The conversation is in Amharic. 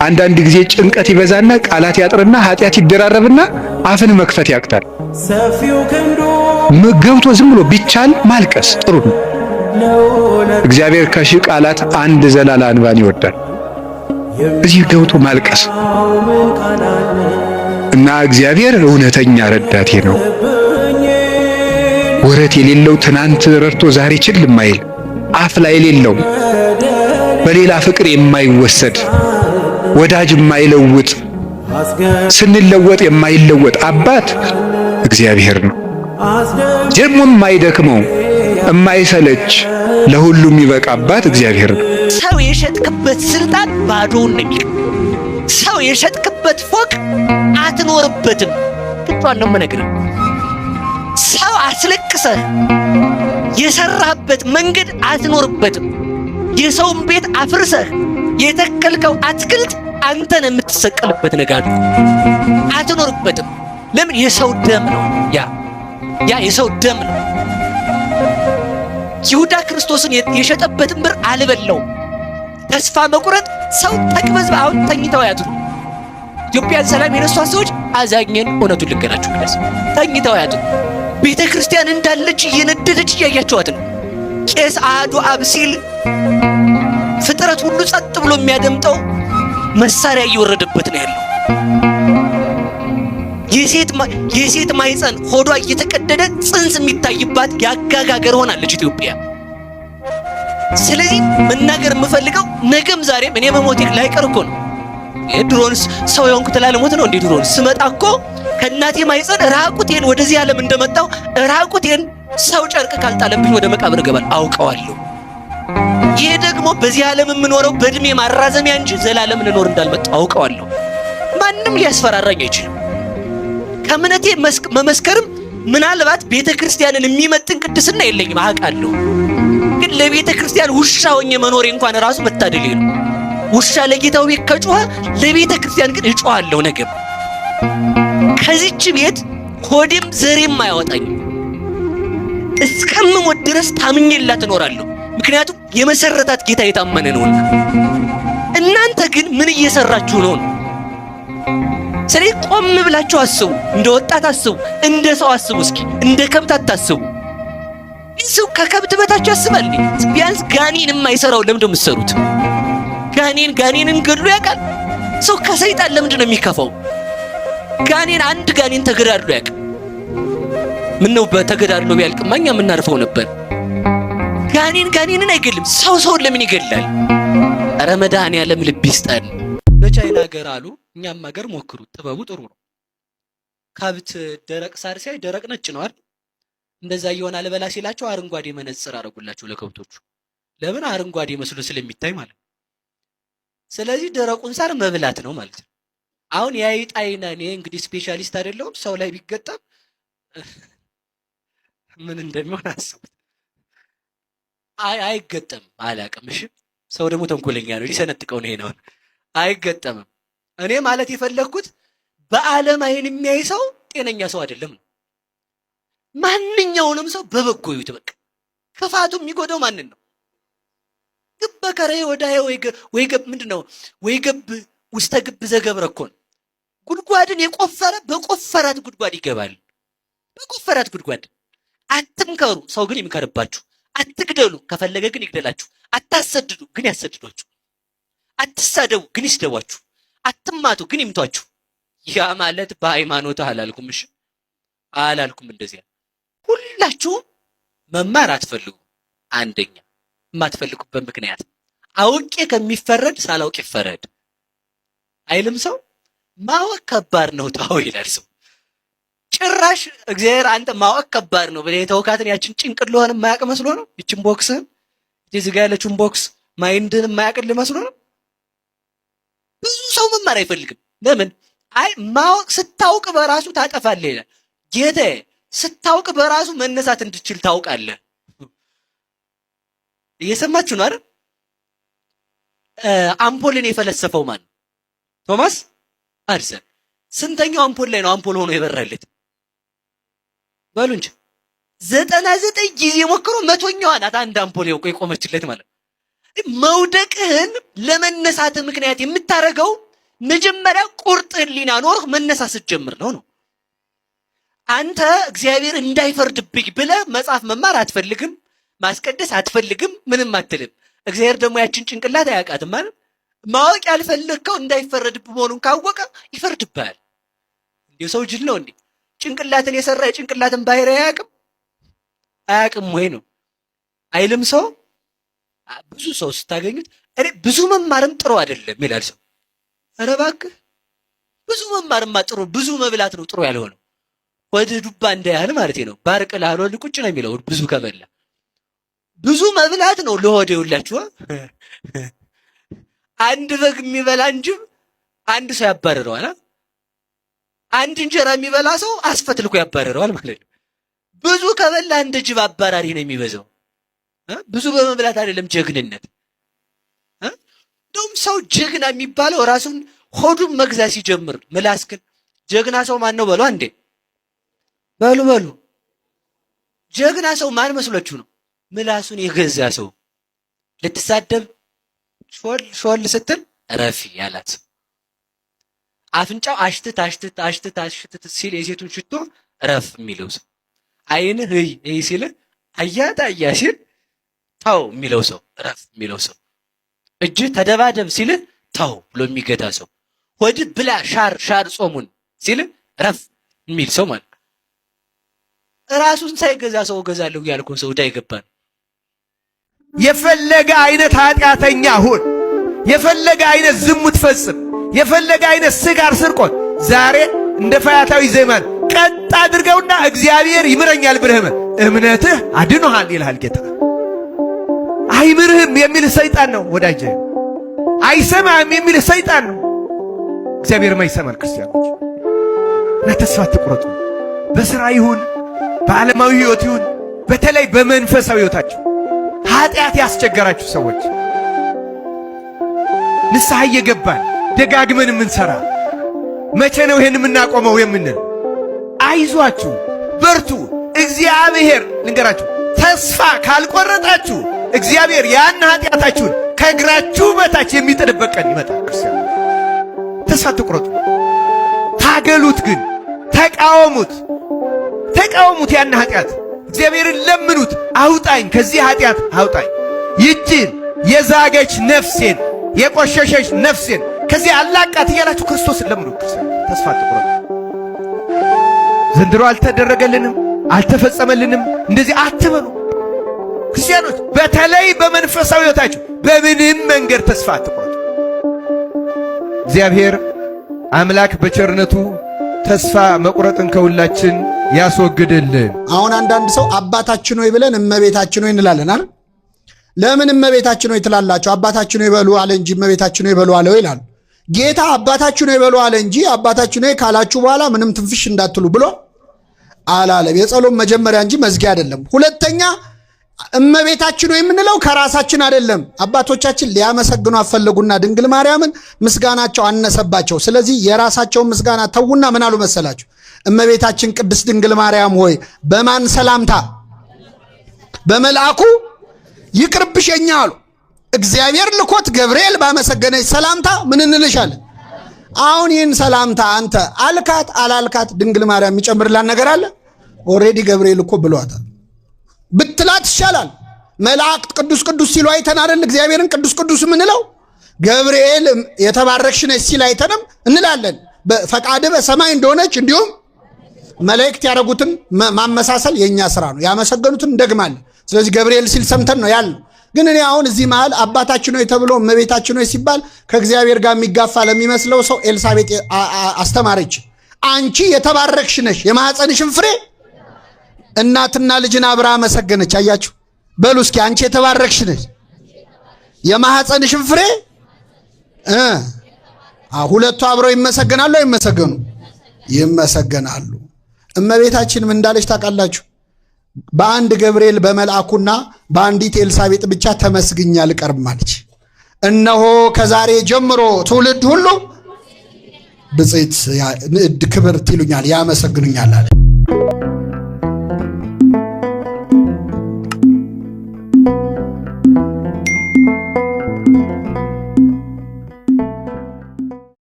አንዳንድ ጊዜ ጭንቀት ይበዛና ቃላት ያጥርና ኃጢአት ይደራረብና አፍን መክፈት ያቅታል። ገብቶ ዝም ብሎ ቢቻል ማልቀስ ጥሩ ነው። እግዚአብሔር ከሺህ ቃላት አንድ ዘላላ እንባን ይወዳል። እዚህ ገብቶ ማልቀስ እና እግዚአብሔር እውነተኛ ረዳቴ ነው። ወረት የሌለው ትናንት ረድቶ ዛሬ ችል የማይል አፍ ላይ የሌለው በሌላ ፍቅር የማይወሰድ ወዳጅ የማይለውጥ ስንለወጥ የማይለወጥ አባት እግዚአብሔር ነው። ደግሞ የማይደክመው የማይሰለች ለሁሉም የሚበቃ አባት እግዚአብሔር ነው። ሰው የሸጥክበት ስልጣን ባዶውን ነው የሚቀር። ሰው የሸጥክበት ፎቅ አትኖርበትም። ግጧን ነው የምነግርህ። ሰው አስለቅሰህ የሰራበት መንገድ አትኖርበትም። የሰውን ቤት አፍርሰህ የተከልከው አትክልት አንተን የምትሰቀልበት ነገር አትኖርበትም። ለምን? የሰው ደም ነው። ያ የሰው ደም ነው። ይሁዳ ክርስቶስን የሸጠበትን ብር አልበላውም። ተስፋ መቁረጥ ሰው ተቅበዝ አሁን ተኝተው ያድሩ። ኢትዮጵያን ሰላም የነሷት ሰዎች አዛኘን። እውነቱን ልንገራችሁ ብለስ ተኝተው ያድሩ። ቤተ ክርስቲያን እንዳለች እየነደደች እያያቸዋት ነው። ቄስ አሐዱ አብ ሲል ፍጥረት ሁሉ ጸጥ ብሎ የሚያደምጠው መሳሪያ እየወረደበት ነው ያለው። የሴት ማይፀን ሆዷ እየተቀደደ ጽንስ የሚታይባት ያጋጋገር ሆናለች ኢትዮጵያ። ስለዚህ መናገር የምፈልገው ነገም ዛሬም እኔ መሞቴ ላይቀር እኮ ነው። ድሮንስ ሰው የሆንኩት ላለሞት ነው እንዴ? ድሮንስ ስመጣ እኮ ከእናቴ ማይፀን ራቁቴን ወደዚህ ዓለም እንደመጣው ራቁቴን ሰው ጨርቅ ካልጣለብኝ ወደ መቃብር እገባለሁ፣ አውቀዋለሁ። ይሄ ደግሞ በዚህ ዓለም የምኖረው በእድሜ ማራዘሚያ እንጂ ዘላለም ልኖር እንዳልመጣው አውቀዋለሁ። ማንም ሊያስፈራራኝ አይችልም። ከእምነቴ መመስከርም ምናልባት ቤተ ክርስቲያንን የሚመጥን ቅድስና የለኝም አውቃለሁ። ግን ለቤተ ክርስቲያን ውሻ ሆኜ መኖሬ እንኳን ራሱ መታደሌ ነው። ውሻ ለጌታው ቤት ከጮኸ ለቤተ ክርስቲያን ግን እጮሃለሁ። ነገም ከዚች ቤት ሆዴም ዘሬም አያወጣኝም። እስከምሞት ድረስ ታምኜላት እኖራለሁ። ምክንያቱም የመሰረታት ጌታ የታመነ ነውና። እናንተ ግን ምን እየሰራችሁ ነው? ስለዚህ ቆም ብላችሁ አስቡ። እንደ ወጣት አስቡ፣ እንደ ሰው አስቡ። እስኪ እንደ ከብት አታስቡ። ሰው ከከብት በታች ያስባል። ቢያንስ ጋኔን የማይሰራው ለምንድን ነው የምትሰሩት? ጋኔንን ገድሎ ያውቃል ሰው። ከሰይጣን ለምንድን ነው የሚከፋው? አንድ ጋኔን ተገዳድሎ ያውቃል። ምን ነው በተገዳድሎ ቢያልቅማ እኛ የምናርፈው ነበር። ጋኔንን አይገልም። ሰውን ለምን ይገድላል? ኧረ መድኃኒዓለም ልብ ይስጠን። በቻይና ሀገር አሉ፣ እኛም ሀገር ሞክሩት፣ ጥበቡ ጥሩ ነው። ከብት ደረቅ ሳር ሲያይ ደረቅ ነጭ ነው አይደል? እንደዛ እየሆነ አልበላ ሲላቸው አረንጓዴ መነጽር አደረጉላቸው ለከብቶቹ። ለምን? አረንጓዴ መስሎ ስለሚታይ ማለት ነው። ስለዚህ ደረቁን ሳር መብላት ነው ማለት ነው። አሁን ያይጣይና እኔ እንግዲህ ስፔሻሊስት አይደለሁም። ሰው ላይ ቢገጠም ምን እንደሚሆን አስቡት። አይገጠምም፣ አላውቅም። እሺ ሰው ደግሞ ተንኮለኛ ነው፣ ሊሰነጥቀው ነው። ይሄን አይገጠምም። እኔ ማለት የፈለግኩት በዓለም አይን የሚያይ ሰው ጤነኛ ሰው አይደለም ነው። ማንኛውንም ሰው በበጎ ይዩት። በቃ ክፋቱ የሚጎዳው ማንን ነው? ግብ ከሬ ወዳይ ወይ ገብ ምንድነው? ወይ ገብ ውስተ ግብ ዘገብረ እኮ ነው። ጉድጓድን የቆፈረ በቆፈራት ጉድጓድ ይገባል። በቆፈራት ጉድጓድ። አትምከሩ፣ ሰው ግን ይምከርባችሁ። አትግደሉ፣ ከፈለገ ግን ይግደላችሁ። አታሰድዱ፣ ግን ያሰድዷችሁ። አትሳደቡ፣ ግን ይስደቧችሁ። አትማቱ፣ ግን ይምቷችሁ። ያ ማለት በሃይማኖት አላልኩም። እሺ አላልኩም እንደዚያ። ሁላችሁም መማር አትፈልጉ። አንደኛ የማትፈልጉበት ምክንያት አውቄ ከሚፈረድ ሳላውቅ ይፈረድ አይልም ሰው። ማወቅ ከባድ ነው ታው ይላል ሰው። ጭራሽ እግዚአብሔር አንተ ማወቅ ከባድ ነው ብለህ የተወካትን ያችን ጭንቅል ለሆነ የማያውቅ መስሎ ነው። ይችን ቦክስን እዚህ ጋር ያለችውን ቦክስ ማይንድን የማያውቅል መስሎ ነው። ብዙ ሰው መማር አይፈልግም። ለምን? አይ ማወቅ ስታውቅ በራሱ ታጠፋለህ ይላል ጌታዬ። ስታውቅ በራሱ መነሳት እንድችል ታውቃለህ። እየሰማችሁ ነው አይደል? አምፖልን የፈለሰፈው ማን? ቶማስ አዲሰን። ስንተኛው አምፖል ላይ ነው አምፖል ሆኖ የበራለት? በሉ እንጂ 99 ጊዜ ሞክሮ 100ኛዋ ናት አንድ አምፖል የቆመችለት ማለት ነው። መውደቅህን ለመነሳት ምክንያት የምታረገው መጀመሪያ ቁርጥ ህሊና ኖርህ መነሳት ጀምር ነው። አንተ እግዚአብሔር እንዳይፈርድብኝ ብለህ መጽሐፍ መማር አትፈልግም፣ ማስቀደስ አትፈልግም፣ ምንም አትልም። እግዚአብሔር ደግሞ ያችን ጭንቅላት አያውቃትም ማለት ማወቅ ያልፈለግከው እንዳይፈረድብህ መሆኑን ካወቀ ይፈርድብሃል። እንዲሁ ሰው ጅል ነው እንዴ? ጭንቅላትን የሰራ የጭንቅላትን ባህሪ አያውቅም ወይ ነው አይልም ሰው። ብዙ ሰው ስታገኙት ብዙ መማርም ጥሩ አይደለም ይላል ሰው። ኧረ እባክህ ብዙ መማርማ ጥሩ፣ ብዙ መብላት ነው ጥሩ ያልሆነው። ወደ ዱባ እንዳያህል ማለት ነው። ባርቅ ላልወል ቁጭ ነው የሚለው ብዙ ከበላ ብዙ መብላት ነው ለሆድ ይውላችሁ። አንድ በግ የሚበላ እንጅብ አንድ ሰው ያባረረዋል። አንድ እንጀራ የሚበላ ሰው አስፈትልኮ ያባረረዋል ማለት ነው። ብዙ ከበላ እንደ ጅብ አባራሪ ነው የሚበዛው። ብዙ በመብላት አይደለም ጀግንነት። እንደውም ሰው ጀግና የሚባለው ራሱን ሆዱን መግዛት ሲጀምር። ምላስክን ጀግና ሰው ማን ነው በሉ አንዴ በሉ። ጀግና ሰው ማን መስሏችሁ ነው? ምላሱን የገዛ ሰው። ልትሳደብ ሾል ስትል ረፊ ያላት አፍንጫው አሽትት ሲል የሴቱን ሽቶ ረፍ የሚለው ሰው። አይንህ እይ ሲል አያታ ሲል ታው የሚለው ሰው ረፍ የሚለው ሰው። እጅ ተደባደብ ሲል ታው ብሎ የሚገታ ሰው። ሆድ ብላ ሻር ጾሙን ሲል ረፍ የሚል ሰው ማለት ራሱን ሳይገዛ ሰው ገዛለሁ ያልኩን ሰው እንዳይገባን። የፈለገ አይነት ኃጢአተኛ ሁን፣ የፈለገ አይነት ዝሙት ፈጽም፣ የፈለገ አይነት ስጋር ስርቆት ዛሬ እንደ ፈያታዊ ዘመን ቀጥ አድርገውና እግዚአብሔር ይምረኛል ብለህ እምነትህ አድኖሃል ይልሃል ጌታ። አይምርህም የሚልህ ሰይጣን ነው ወዳጄ። አይሰማህም የሚልህ ሰይጣን ነው። እግዚአብሔርማ ይሰማል። ክርስቲያኖች እና ተስፋ አትቁረጡ። በሥራ ይሁን በዓለማዊ ሕይወት ይሁን በተለይ በመንፈሳዊ ሕይወታችሁ ኃጢአት ያስቸገራችሁ ሰዎች ንስሐ እየገባን ደጋግመን የምንሰራ መቼ ነው ይሄን የምናቆመው የምንል? አይዟችሁ፣ በርቱ። እግዚአብሔር ልንገራችሁ፣ ተስፋ ካልቆረጣችሁ እግዚአብሔር ያን ኃጢአታችሁን ከእግራችሁ በታች የሚጥልበት ቀን ይመጣል። ክርስቲያን ተስፋ አትቁረጡ። ታገሉት፣ ግን ተቃወሙት። ያን ኃጢአት እግዚአብሔርን ለምኑት። አውጣኝ፣ ከዚህ ኃጢአት አውጣኝ። ይችን የዛገች ነፍሴን የቆሸሸች ነፍሴን ከዚህ አላቃት እያላችሁ ክርስቶስን ለምኑ። ተስፋ አትቁረጡ። ዘንድሮ አልተደረገልንም፣ አልተፈጸመልንም እንደዚህ አትበሉ። ክርስቲያኖች በተለይ በመንፈሳዊ ሕይወታችሁ በምንም መንገድ ተስፋ አትቁረጡ። እግዚአብሔር አምላክ በቸርነቱ ተስፋ መቁረጥን ከሁላችን ያስወግድልን። አሁን አንዳንድ ሰው አባታችን ሆይ ብለን እመቤታችን ሆይ እንላለን አይደል? ለምን እመቤታችን ሆይ ትላላችሁ? አባታችን ሆይ በሉ አለ እንጂ እመቤታችን ሆይ በሉ አለ ይላል። ጌታ አባታችን ሆይ በሉ አለ እንጂ አባታችን ሆይ ካላችሁ በኋላ ምንም ትንፍሽ እንዳትሉ ብሎ አላለም። የጸሎት መጀመሪያ እንጂ መዝጊያ አይደለም። ሁለተኛ እመቤታችን ሆይ የምንለው ከራሳችን አይደለም። አባቶቻችን ሊያመሰግኑ አፈለጉና ድንግል ማርያምን ምስጋናቸው አነሰባቸው። ስለዚህ የራሳቸውን ምስጋና ተውና ምን አሉ መሰላችሁ? እመቤታችን ቅድስት ድንግል ማርያም ሆይ በማን ሰላምታ? በመልአኩ ይቅርብሽኛ አሉ። እግዚአብሔር ልኮት ገብርኤል ባመሰገነች ሰላምታ ምን እንልሻለን? አሁን ይህን ሰላምታ አንተ አልካት አላልካት ድንግል ማርያም የሚጨምርላን ነገር አለ? ኦሬዲ ገብርኤል እኮ ብሏታል። ብትላት ይሻላል። መላእክት ቅዱስ ቅዱስ ሲሉ አይተን አይደል እግዚአብሔርን ቅዱስ ቅዱስ የምንለው? ገብርኤል የተባረክሽ ነሽ ሲል አይተንም እንላለን። ፈቃድ በሰማይ እንደሆነች እንዲሁም መላእክት ያደረጉትን ማመሳሰል የኛ ስራ ነው። ያመሰገኑትን እንደግማለን። ስለዚህ ገብርኤል ሲል ሰምተን ነው ያልነው። ግን እኔ አሁን እዚህ መሃል አባታችን ሆይ ተብሎ እመቤታችን ሆይ ሲባል ከእግዚአብሔር ጋር የሚጋፋ ለሚመስለው ሰው ኤልሳቤጥ አስተማረች። አንቺ የተባረክሽ ነሽ፣ የማኅፀንሽን ፍሬ እናትና ልጅን አብራ አመሰገነች። አያችሁ? በሉ እስኪ አንቺ የተባረክሽ ነሽ፣ የማኅፀንሽን ፍሬ ሁለቱ አብረው ይመሰገናሉ አይመሰገኑ? ይመሰገናሉ። እመቤታችን ምን እንዳለች ታውቃላችሁ? በአንድ ገብርኤል በመልአኩና በአንዲት ኤልሳቤጥ ብቻ ተመስግኛ አልቀርም አለች። እነሆ ከዛሬ ጀምሮ ትውልድ ሁሉ ብፅዕት ክብርት ይሉኛል፣ ያመሰግኑኛል አለ።